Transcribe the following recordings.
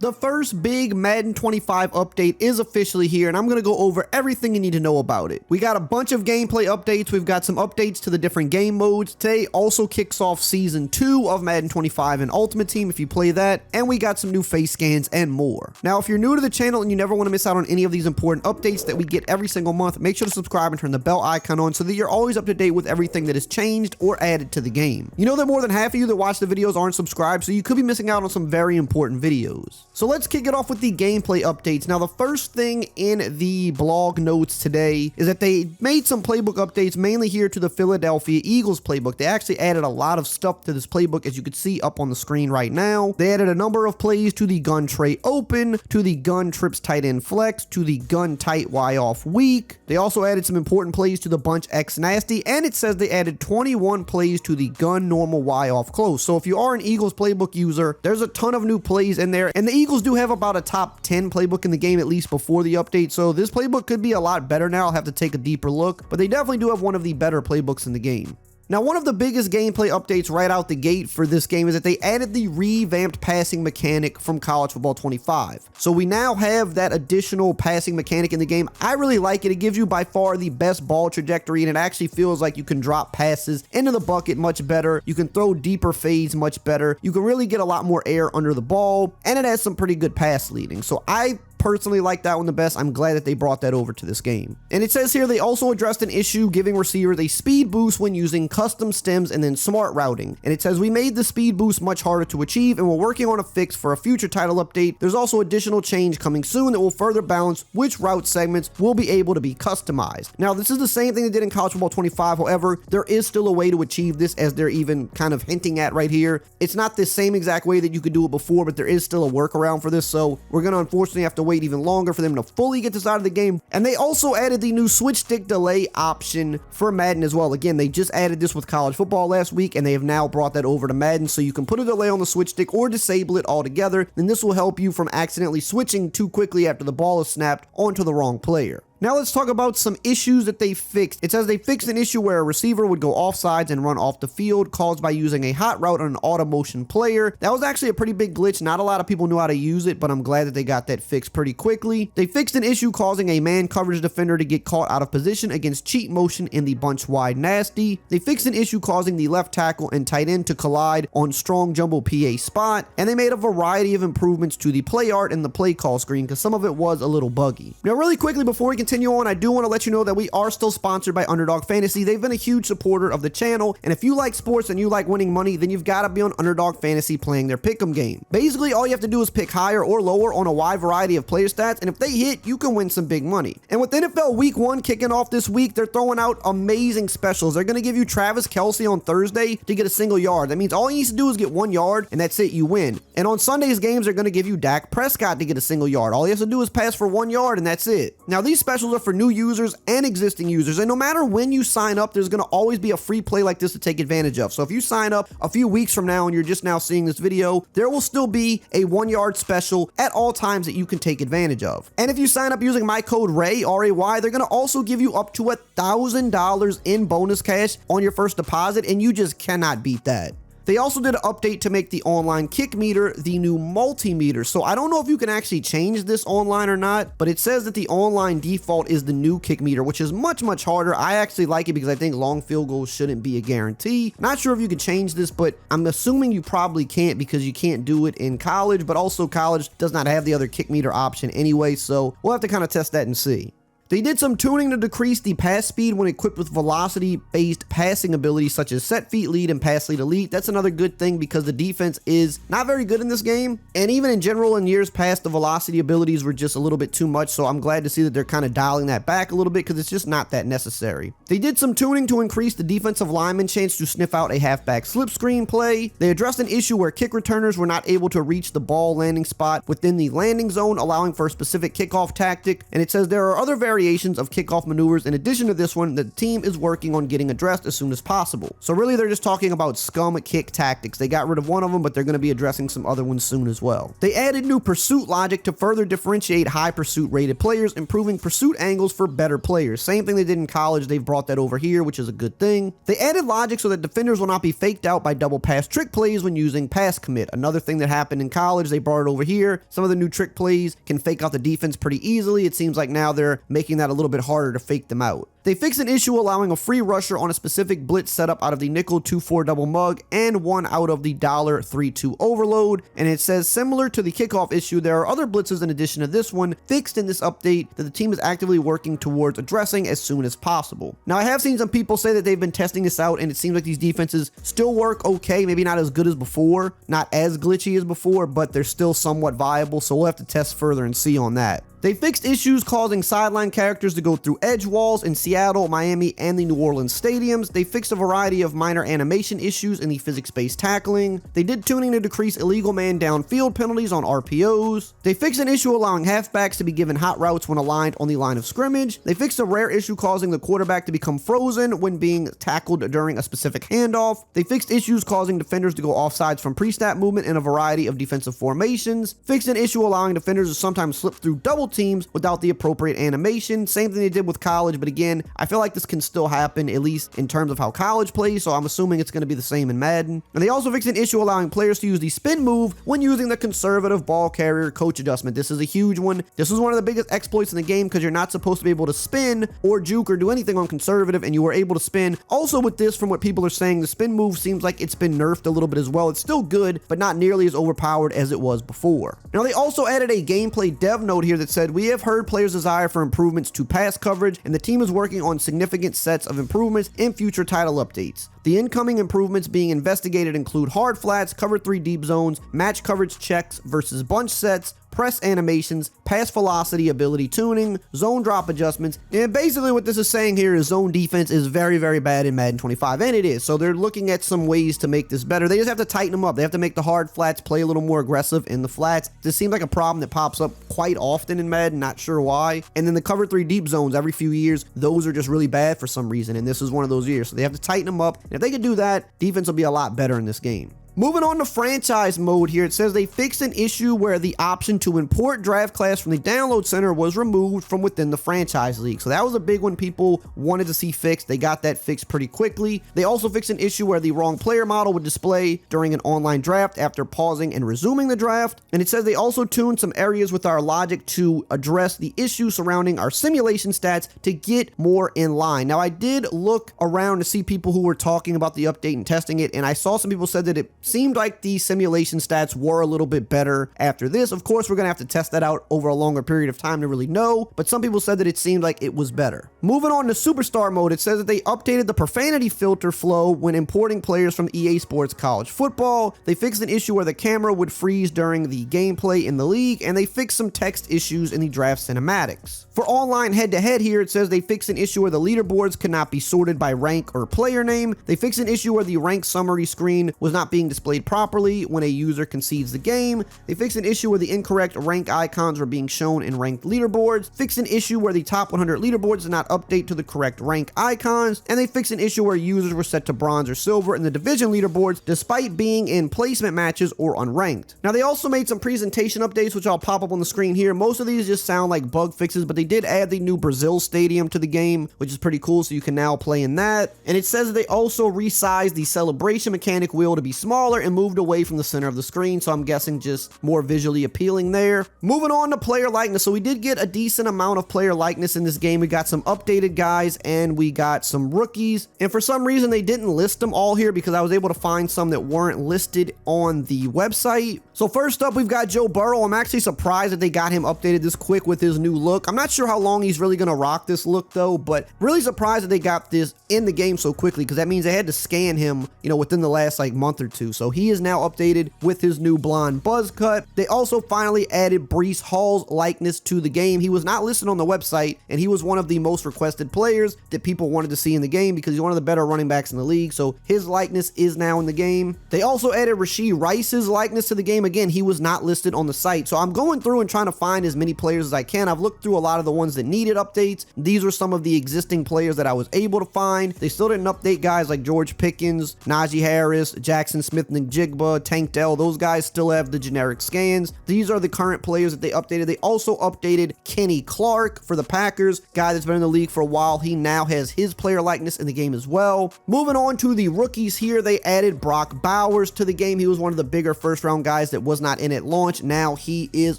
The first big Madden 25 update is officially here, and I'm going to go over everything you need to know about it. We got a bunch of gameplay updates. We've got some updates to the different game modes. Today also kicks off Season 2 of Madden 25 and Ultimate Team if you play that, and we got some new face scans and more. Now, if you're new to the channel and you never want to miss out on any of these important updates that we get every single month, make sure to subscribe and turn the bell icon on so that you're always up to date with everything that is changed or added to the game. You know that more than half of you that watch the videos aren't subscribed, so you could be missing out on some very important videos. So let's kick it off with the gameplay updates. Now, the first thing in the blog notes today is that they made some playbook updates, mainly here to the Philadelphia Eagles playbook. They actually added a lot of stuff to this playbook, as you can see up on the screen right now. They added a number of plays to the gun tray open, to the gun trips tight end flex, to the gun tight Y off weak. They also added some important plays to the bunch X nasty, and it says they added 21 plays to the gun normal Y off close. So if you are an Eagles playbook user, there's a ton of new plays in there, and the Eagles do have about a top 10 playbook in the game, at least before the update, so this playbook could be a lot better now. I'll have to take a deeper look, but they definitely do have one of the better playbooks in the game. Now, one of the biggest gameplay updates right out the gate for this game is that they added the revamped passing mechanic from College Football 25. So we now have that additional passing mechanic in the game. I really like it. It gives you by far the best ball trajectory, and it actually feels like you can drop passes into the bucket much better. You can throw deeper fades much better. You can really get a lot more air under the ball, and it has some pretty good pass leading. So I personally like that one the best. I'm glad that they brought that over to this game. And it says here they also addressed an issue giving receivers a speed boost when using custom stems and then smart routing. And it says we made the speed boost much harder to achieve, and we're working on a fix for a future title update. There's also additional change coming soon that will further balance which route segments will be able to be customized. Now, this is the same thing they did in College Football 25. However, there is still a way to achieve this, as they're even kind of hinting at right here. It's not the same exact way that you could do it before, but there is still a workaround for this. So we're going to unfortunately have to wait even longer for them to fully get this out of the game. And they also added the new switch stick delay option for Madden as well. Again, they just added this with college football last week, and they have now brought that over to Madden, so you can put a delay on the switch stick or disable it altogether. Then this will help you from accidentally switching too quickly after the ball is snapped onto the wrong player. Now let's talk about some issues that they fixed. It says they fixed an issue where a receiver would go offsides and run off the field caused by using a hot route on an auto motion player. That was actually a pretty big glitch. Not a lot of people knew how to use it, but I'm glad that they got that fixed pretty quickly. They fixed an issue causing a man coverage defender to get caught out of position against cheat motion in the bunch wide nasty. They fixed an issue causing the left tackle and tight end to collide on strong jumbo PA spot. And they made a variety of improvements to the play art and the play call screen, because some of it was a little buggy. Now really quickly before we continue on, I do want to let you know that we are still sponsored by Underdog Fantasy. They've been a huge supporter of the channel, and if you like sports and you like winning money, then you've got to be on Underdog Fantasy playing their pick'em game. Basically, all you have to do is pick higher or lower on a wide variety of player stats, and if they hit, you can win some big money. And with NFL Week 1 kicking off this week, they're throwing out amazing specials. They're going to give you Travis Kelce on Thursday to get a single yard. That means all he needs to do is get 1 yard, and that's it, you win. And on Sunday's games, they're going to give you Dak Prescott to get a single yard. All he has to do is pass for 1 yard, and that's it. Now, these specials are for new users and existing users, and no matter when you sign up, there's going to always be a free play like this to take advantage of. So if you sign up a few weeks from now and you're just now seeing this video, there will still be a 1 yard special at all times that you can take advantage of. And if you sign up using my code RAY, R-A-Y, they're going to also give you up to $1,000 in bonus cash on your first deposit, and you just cannot beat that. They also did an update to make the online kick meter the new multimeter. So I don't know if you can actually change this online or not, but it says that the online default is the new kick meter, which is much harder. I actually like it because I think long field goals shouldn't be a guarantee. Not sure if you can change this, but I'm assuming you probably can't because you can't do it in college, but also college does not have the other kick meter option anyway. So we'll have to kind of test that and see. They did some tuning to decrease the pass speed when equipped with velocity-based passing abilities such as set feet lead and pass lead elite. That's another good thing because the defense is not very good in this game. And even in general, in years past, the velocity abilities were just a little bit too much. So I'm glad to see that they're kind of dialing that back a little bit because it's just not that necessary. They did some tuning to increase the defensive lineman chance to sniff out a halfback slip screen play. They addressed an issue where kick returners were not able to reach the ball landing spot within the landing zone, allowing for a specific kickoff tactic. And it says there are other variations variations of kickoff maneuvers in addition to this one that the team is working on getting addressed as soon as possible. So really they're just talking about scum kick tactics. They got rid of one of them, but they're going to be addressing some other ones soon as well. They added new pursuit logic to further differentiate high pursuit rated players, improving pursuit angles for better players. Same thing they did in college, they've brought that over here, which is a good thing. They added logic so that defenders will not be faked out by double pass trick plays when using pass commit. Another thing that happened in college, they brought it over here. Some of the new trick plays can fake out the defense pretty easily. It seems like now they're making that a little bit harder to fake them out. They fixed an issue allowing a free rusher on a specific blitz setup out of the nickel 2-4 double mug and one out of the $3-2 overload. And it says similar to the kickoff issue, there are other blitzes in addition to this one fixed in this update that the team is actively working towards addressing as soon as possible. Now I have seen some people say that they've been testing this out and it seems like these defenses still work okay, maybe not as good as before, not as glitchy as before, but they're still somewhat viable, so we'll have to test further and see on that. They fixed issues causing sideline characters to go through edge walls in Seattle, Miami, and the New Orleans stadiums. They fixed a variety of minor animation issues in the physics-based tackling. They did tuning to decrease illegal man downfield penalties on RPOs. They fixed an issue allowing halfbacks to be given hot routes when aligned on the line of scrimmage. They fixed a rare issue causing the quarterback to become frozen when being tackled during a specific handoff. They fixed issues causing defenders to go offsides from pre-snap movement in a variety of defensive formations. Fixed an issue allowing defenders to sometimes slip through double teams without the appropriate animation. Same thing they did with college, but again, I feel like this can still happen, at least in terms of how college plays, so I'm assuming it's going to be the same in Madden. And they also fixed an issue allowing players to use the spin move when using the conservative ball carrier coach adjustment. This is a huge one. This is one of the biggest exploits in the game because you're not supposed to be able to spin or juke or do anything on conservative, and you were able to spin. Also with this, from what people are saying, the spin move seems like it's been nerfed a little bit as well. It's still good, but not nearly as overpowered as it was before. Now they also added a gameplay dev note here that said, we have heard players' desire for improvements to pass coverage, and the team is working on significant sets of improvements in future title updates. The incoming improvements being investigated include hard flats, cover 3 deep zones, match coverage checks versus bunch sets, press animations, pass velocity ability tuning, zone drop adjustments, and basically what this is saying here is zone defense is very, very bad in Madden 25, and it is. So they're looking at some ways to make this better. They just have to tighten them up. They have to make the hard flats play a little more aggressive in the flats. This seems like a problem that pops up quite often in Madden, not sure why. And then the cover 3 deep zones every few years, those are just really bad for some reason, and this is one of those years. So they have to tighten them up, and if they can do that, defense will be a lot better in this game. Moving on to franchise mode here, it says they fixed an issue where the option to import draft class from the download center was removed from within the franchise league. So that was a big one people wanted to see fixed. They got that fixed pretty quickly. They also fixed an issue where the wrong player model would display during an online draft after pausing and resuming the draft. And it says they also tuned some areas with our logic to address the issue surrounding our simulation stats to get more in line. Now I did look around to see people who were talking about the update and testing it, and I saw some people said that it seemed like the simulation stats were a little bit better after this. Of course, we're going to have to test that out over a longer period of time to really know, but some people said that it seemed like it was better. Moving on to Superstar mode, it says that they updated the profanity filter flow when importing players from EA Sports College Football. They fixed an issue where the camera would freeze during the gameplay in the league, and they fixed some text issues in the draft cinematics. For online head-to-head here, it says they fixed an issue where the leaderboards could not be sorted by rank or player name. They fixed an issue where the rank summary screen was not being displayed properly when a user concedes the game. They fixed an issue where the incorrect rank icons were being shown in ranked leaderboards. Fixed an issue where the top 100 leaderboards did not update to the correct rank icons. And they fixed an issue where users were set to bronze or silver in the division leaderboards despite being in placement matches or unranked. Now they also made some presentation updates which I'll pop up on the screen here. Most of these just sound like bug fixes, but they did add the new Brazil stadium to the game, which is pretty cool, so you can now play in that. And it says that they also resized the celebration mechanic wheel to be smaller and moved away from the center of the screen, so I'm guessing just more visually appealing there. Moving on to player likeness, so we did get a decent amount of player likeness in this game. We got some updated guys and we got some rookies, and for some reason they didn't list them all here because I was able to find some that weren't listed on the website. So first up, we've got Joe Burrow. I'm actually surprised that they got him updated this quick with his new look. I'm not sure how long he's really gonna rock this look though, but really surprised that they got this in the game so quickly because that means they had to scan him, you know, within the last like month or two. too. So he is now updated with his new blonde buzz cut. They also finally added Breece Hall's likeness to the game. He was not listed on the website, and he was one of the most requested players that people wanted to see in the game because he's one of the better running backs in the league. So his likeness is now in the game. They also added Rashee Rice's likeness to the game. Again, he was not listed on the site. So I'm going through and trying to find as many players as I can. I've looked through a lot of the ones that needed updates. These were some of the existing players that I was able to find. They still didn't update guys like George Pickens, Najee Harris, Jackson Smith-Njigba, Tank Dell. Those guys still have the generic scans. These are the current players that they updated. They also updated Kenny Clark for the Packers, guy that's been in the league for a while. He now has his player likeness in the game as well. Moving on to the rookies here, they added Brock Bowers to the game. He was one of the bigger first round guys that was not in at launch. Now he is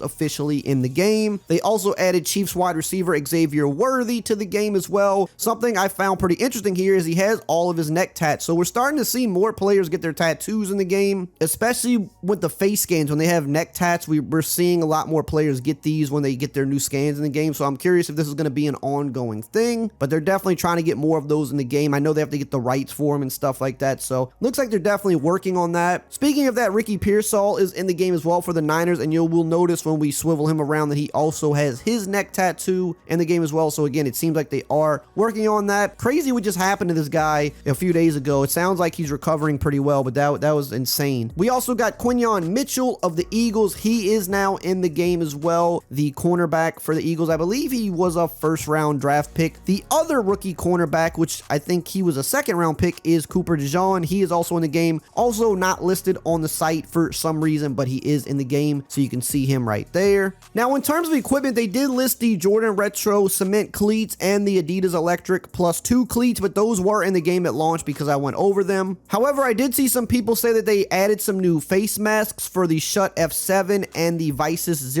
officially in the game. They also added Chiefs wide receiver Xavier Worthy to the game as well. Something I found pretty interesting here is he has all of his neck tats. So we're starting to see more players get their tattoos in the game, especially with the face scans. When they have neck tats, we're seeing a lot more players get these when they get their new scans in the game. So I'm curious if this is going to be an ongoing thing, but they're definitely trying to get more of those in the game. I know they have to get the rights for them and stuff like that. So looks like they're definitely working on that. Speaking of that, Ricky Pearsall is in the game as well for the Niners, and you will notice when we swivel him around that he also has his neck tattoo in the game as well. So again, it seems like they are working on that. Crazy what just happened to this guy a few days ago. It sounds like he's recovering pretty well, but that was insane. We also got Quinyon Mitchell of the Eagles. He is now in the game as well, the cornerback for the Eagles. I believe he was a first round draft pick. The other rookie cornerback, which I think he was a second round pick, is Cooper DeJean. He is also in the game, also not listed on the site for some reason, but he is in the game, so you can see him right there. Now, in terms of equipment, they did list the Jordan Retro Cement cleats and the Adidas Electric Plus 2 cleats, but those were in the game at launch because I went over them. However, I did see some people say that they added some new face masks for the Shutt F7 and the Visus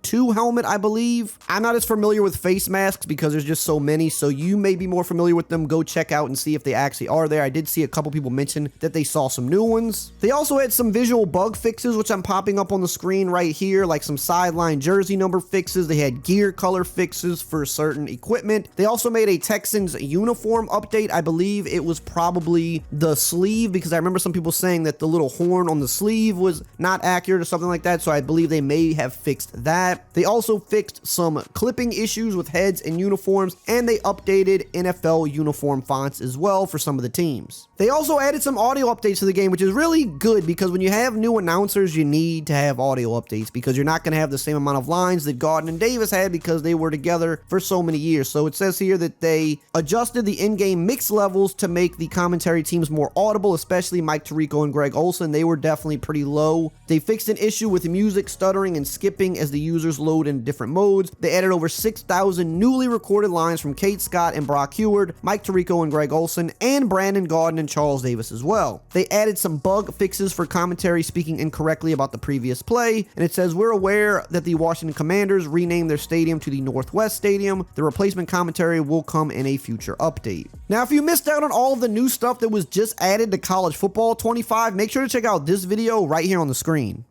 02 helmet, I believe. I'm not as familiar with face masks because there's just so many, so you may be more familiar with them. Go check out and see if they actually are there. I did see a couple people mention that they saw some new ones. They also had some visual bug fixes, which I'm popping up on the screen right here, like some sideline jersey number fixes. They had gear color fixes for certain equipment. They also made a Texans uniform update. I believe it was probably the sleeve, because I remember some people saying that the little horn on the sleeve was not accurate or something like that, so I believe they may have fixed that. They also fixed some clipping issues with heads and uniforms, and they updated NFL uniform fonts as well for some of the teams. They also added some audio updates to the game, which is really good because when you have new announcers, you need to have audio updates because you're not going to have the same amount of lines that Garden and Davis had because they were together for so many years. So it says here that they adjusted the in-game mix levels to make the commentary teams more audible, especially Mike Tirico and Greg Olsen. They were definitely pretty low. They fixed an issue with music stuttering and skipping as the users load in different modes. They added over 6,000 newly recorded lines from Kate Scott and Brock Heward, Mike Tirico and Greg Olsen, and Brandon Garden and Charles Davis as well. They added some bug fixes for commentary speaking incorrectly about the previous play, and it says, "We're aware that the Washington Commanders renamed their stadium to the Northwest Stadium. The replacement commentary will come in a future update." Now, if you missed out on all of the new stuff that was just added to College Football 25, make sure to check out this video right here on the screen.